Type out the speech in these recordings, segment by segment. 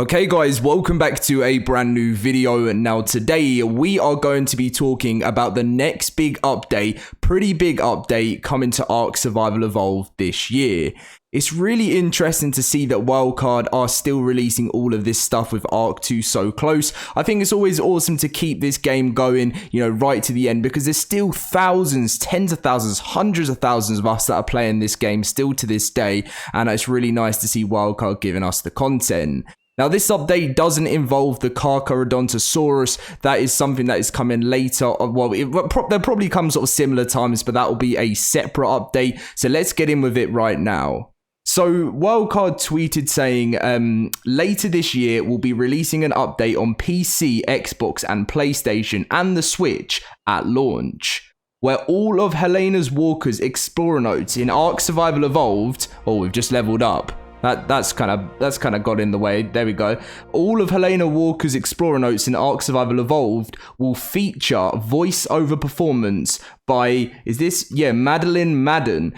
Okay guys, welcome back to a brand new video. Now today we are going to be talking about the next big update, pretty big update coming to ARK Survival Evolved this year. It's really interesting to see that Wildcard are still releasing all of this stuff with ARK 2 so close. I think it's always awesome to keep this game going, right to the end, because there's still thousands, tens of thousands, hundreds of thousands of us that are playing this game still to this day, and it's really nice to see Wildcard giving us the content. Now, this update doesn't involve the Carcharodontosaurus. That is something that is coming later. Well, they'll probably come sort of similar times, but that will be a separate update. So let's get in with it right now. So Wildcard tweeted saying, later this year, we'll be releasing an update on PC, Xbox, and PlayStation, and the Switch at launch, where all of Helena's Walker's Explorer notes in ARK Survival Evolved, we've just leveled up. That's kind of got in the way. There we go. All of Helena Walker's Explorer notes in ARK Survival Evolved will feature voice-over performance by, Madeline Madden,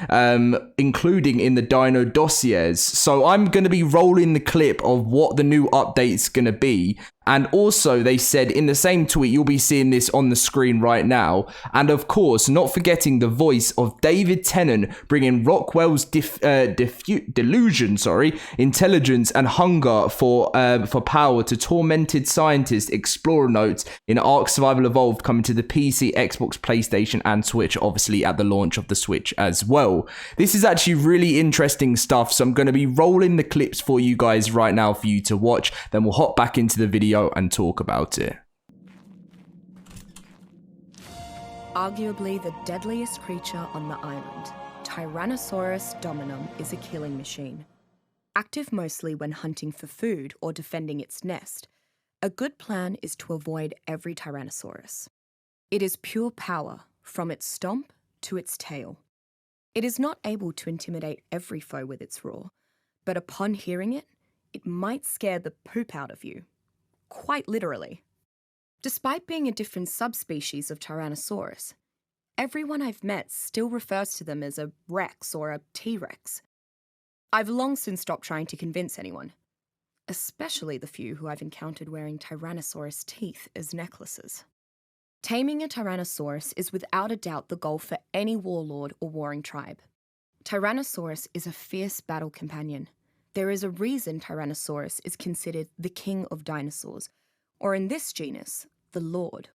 including in the Dino Dossiers. So I'm going to be rolling the clip of what the new update's going to be. And also, they said in the same tweet, you'll be seeing this on the screen right now. And of course, not forgetting the voice of David Tennant, bringing Rockwell's delusion, intelligence, and hunger for power to tormented scientists. Explorer notes in ARK Survival Evolved coming to the PC, Xbox, PlayStation, and Switch, obviously at the launch of the Switch as well. This is actually really interesting stuff, so I'm going to be rolling the clips for you guys right now for you to watch. Then we'll hop back into the video and talk about it. Arguably the deadliest creature on the island, Tyrannosaurus dominum is a killing machine. Active mostly when hunting for food or defending its nest, a good plan is to avoid every Tyrannosaurus. It is pure power, from its stomp to its tail. It is not able to intimidate every foe with its roar, but upon hearing it, it might scare the poop out of you. Quite literally. Despite being a different subspecies of Tyrannosaurus, everyone I've met still refers to them as a Rex or a T-Rex. I've long since stopped trying to convince anyone, especially the few who I've encountered wearing Tyrannosaurus teeth as necklaces. Taming a Tyrannosaurus is without a doubt the goal for any warlord or warring tribe. Tyrannosaurus is a fierce battle companion. There is a reason Tyrannosaurus is considered the king of dinosaurs, or in this genus, the lord.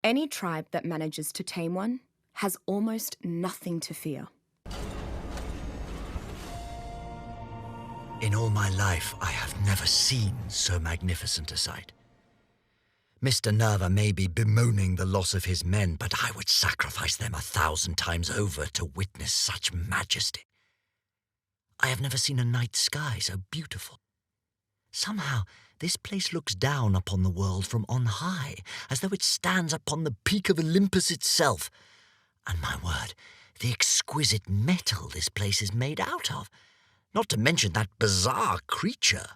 Any tribe that manages to tame one has almost nothing to fear. In all my life, I have never seen so magnificent a sight. Mr. Nerva may be bemoaning the loss of his men, but I would sacrifice them 1,000 times over to witness such majesty. I have never seen a night sky so beautiful. Somehow, this place looks down upon the world from on high, as though it stands upon the peak of Olympus itself. And my word, the exquisite metal this place is made out of, not to mention that bizarre creature.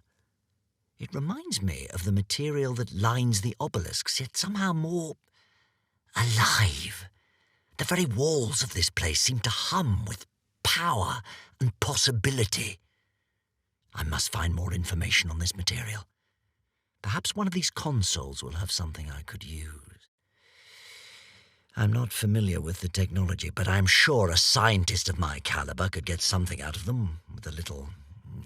It reminds me of the material that lines the obelisks, yet somehow more alive. The very walls of this place seem to hum with power and possibility. I must find more information on this material. Perhaps one of these consoles will have something I could use. I'm not familiar with the technology, but I'm sure a scientist of my caliber could get something out of them with a little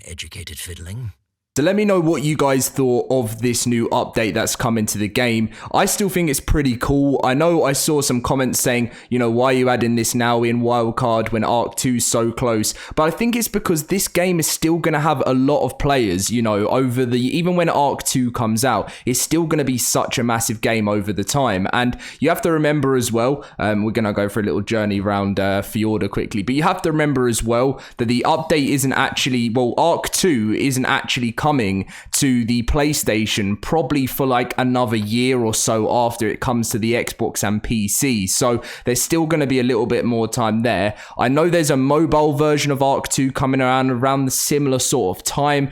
educated fiddling. So let me know what you guys thought of this new update that's coming to the game. I still think it's pretty cool. I know I saw some comments saying, why are you adding this now in Wildcard when ARK 2 is so close? But I think it's because this game is still going to have a lot of players, even when ARK 2 comes out, it's still going to be such a massive game over the time. And you have to remember as well, we're going to go for a little journey around Fjordur quickly, but you have to remember as well that the update isn't actually, ARK 2 isn't actually coming to the PlayStation probably for like another year or so after it comes to the Xbox and PC. So there's still going to be a little bit more time there. I know there's a mobile version of ARK 2 coming around the similar sort of time.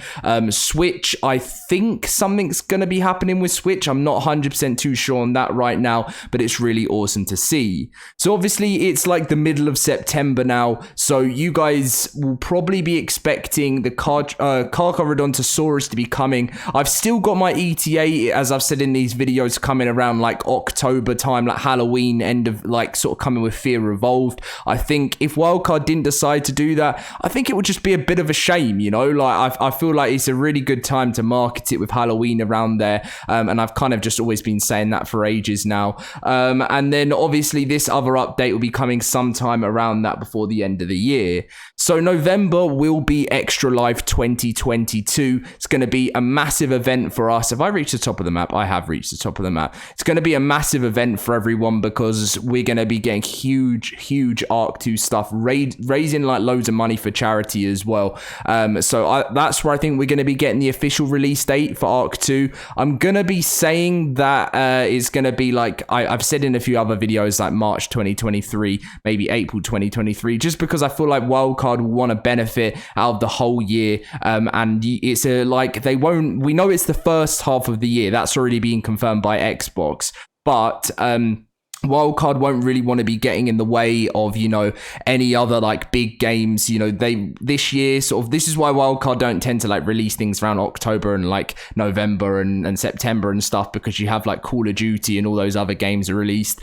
Switch, I think something's going to be happening with Switch. I'm not 100% too sure on that right now, but it's really awesome to see. So obviously it's like the middle of September now, so you guys will probably be expecting the Carcharodontosaurus Tyrannosaurus to be coming. I've still got my ETA, as I've said in these videos, coming around like October time, like Halloween, end of like sort of coming with Fear Evolved. I think if Wildcard didn't decide to do that, I think it would just be a bit of a shame, you know? Like I feel like it's a really good time to market it with Halloween around there, and I've kind of just always been saying that for ages now. And then obviously this other update will be coming sometime around that before the end of the year. So November will be Extra Life 2022. It's going to be a massive event for us. If I reach the top of the map, I have reached the top of the map. It's going to be a massive event for everyone because we're going to be getting huge ARK 2 stuff, raising like loads of money for charity as well. So that's where I think we're going to be getting the official release date for ARK 2. I'm going to be saying that it's going to be like, I've said in a few other videos, like March 2023, maybe April 2023, just because I feel like Wildcard will want to benefit out of the whole year. And it's like we know it's the first half of the year. That's already been confirmed by Xbox. But Wildcard won't really want to be getting in the way of, you know, any other like big games. You know, this year sort of, this is why Wildcard don't tend to like release things around October and like November and September and stuff, because you have like Call of Duty and all those other games are released.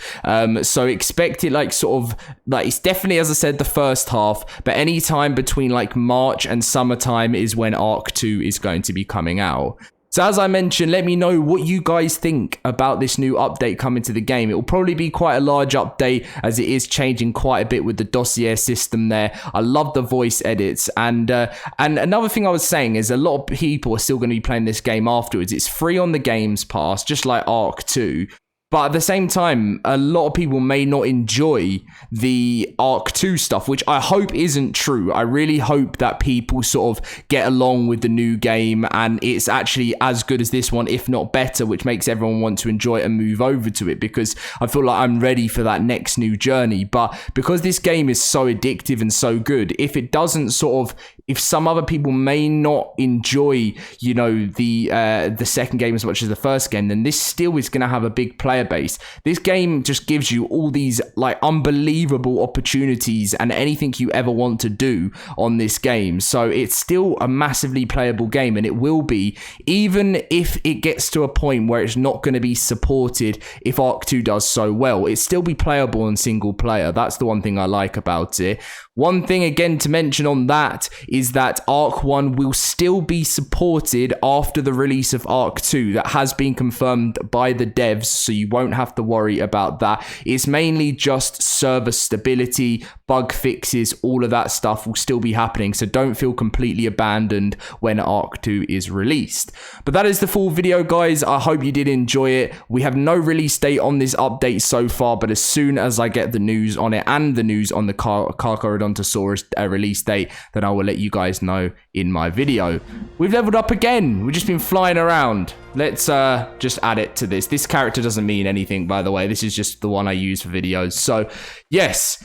So expect it like sort of like, it's definitely, as I said, the first half, but any time between like March and summertime is when ARK 2 is going to be coming out. So as I mentioned, let me know what you guys think about this new update coming to the game. It will probably be quite a large update as it is changing quite a bit with the dossier system there. I love the voice edits. And another thing I was saying is a lot of people are still going to be playing this game afterwards. It's free on the Games Pass, just like ARK 2. But at the same time, a lot of people may not enjoy the ARK 2 stuff, which I hope isn't true. I really hope that people sort of get along with the new game and it's actually as good as this one, if not better, which makes everyone want to enjoy it and move over to it, because I feel like I'm ready for that next new journey. But because this game is so addictive and so good, if it doesn't sort of, if some other people may not enjoy, you know, the second game as much as the first game, then this still is going to have a big player base. This game just gives you all these like unbelievable opportunities and anything you ever want to do on this game. So it's still a massively playable game, and it will be, even if it gets to a point where it's not going to be supported if ARK 2 does so well. It's still be playable in single player. That's the one thing I like about it. One thing again to mention on that is that ARK 1 will still be supported after the release of ARK 2. That has been confirmed by the devs, so you won't have to worry about that. It's mainly just server stability, bug fixes, all of that stuff will still be happening, so don't feel completely abandoned when ARK 2 is released. But that is the full video, guys. I hope you did enjoy it. We have no release date on this update so far, but as soon as I get the news on it and the news on the Carcharodontosaurus release date, then I will let you guys know in my video. We've leveled up again. We've just been flying around. Let's just add it to this. This character doesn't mean anything, by the way. This is just the one I use for videos. So yes,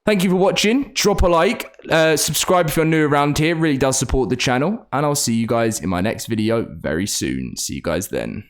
thank you for watching. Drop a like, subscribe if you're new around here. It really does support the channel, and I'll see you guys in my next video very soon. See you guys then.